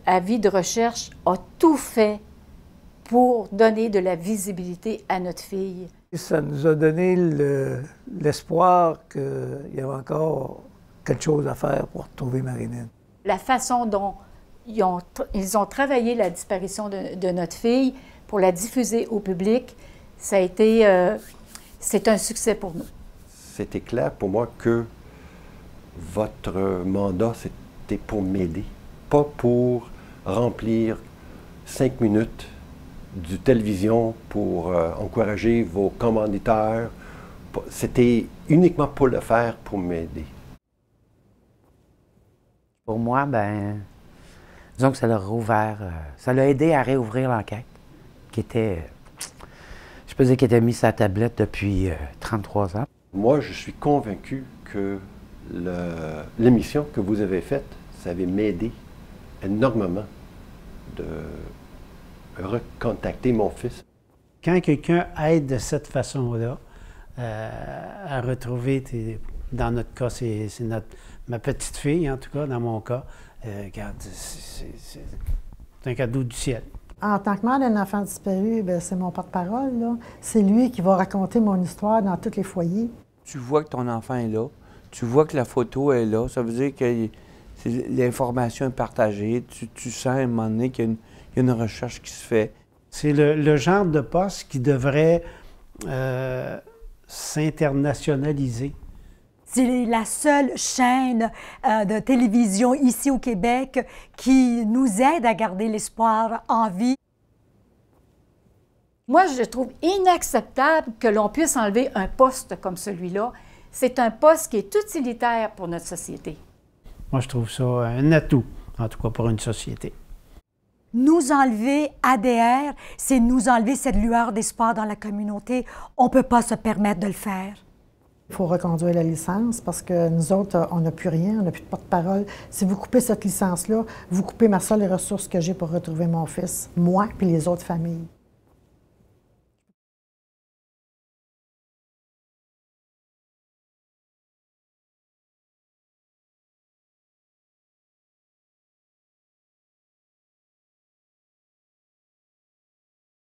Avis de recherche a tout fait pour donner de la visibilité à notre fille. Ça nous a donné l'espoir qu'il y avait encore quelque chose à faire pour trouver Marie-Lynne. La façon dont ils ont travaillé la disparition de notre fille pour la diffuser au public, ça a été, c'est un succès pour nous. C'était clair pour moi que votre mandat, c'était pour m'aider, pas pour remplir 5 minutes de télévision pour encourager vos commanditaires. C'était uniquement pour le faire, pour m'aider. Pour moi, ben, disons que ça l'a rouvert, ça l'a aidé à réouvrir l'enquête, qui était, je peux dire qu'elle était mise sur la tablette depuis 33 ans. Moi, je suis convaincu que l'émission que vous avez faite, ça avait m'aider énormément de recontacter mon fils. Quand quelqu'un aide de cette façon-là à retrouver, dans notre cas, c'est ma petite fille, en tout cas, dans mon cas, regarde, c'est un cadeau du ciel. En tant que mère d'un enfant disparu, c'est mon porte-parole. C'est lui qui va raconter mon histoire dans tous les foyers. Tu vois que ton enfant est là, tu vois que la photo est là, ça veut dire que l'information est partagée, tu sens à un moment donné qu'il y a une recherche qui se fait. C'est le genre de poste qui devrait s'internationaliser. C'est la seule chaîne de télévision ici au Québec qui nous aide à garder l'espoir en vie. Moi, je trouve inacceptable que l'on puisse enlever un poste comme celui-là. C'est un poste qui est utilitaire pour notre société. Moi, je trouve ça un atout, en tout cas pour une société. Nous enlever ADR, c'est nous enlever cette lueur d'espoir dans la communauté. On ne peut pas se permettre de le faire. Il faut reconduire la licence parce que nous autres, on n'a plus rien, on n'a plus de porte-parole. Si vous coupez cette licence-là, vous coupez ma seule ressource que j'ai pour retrouver mon fils, moi puis les autres familles.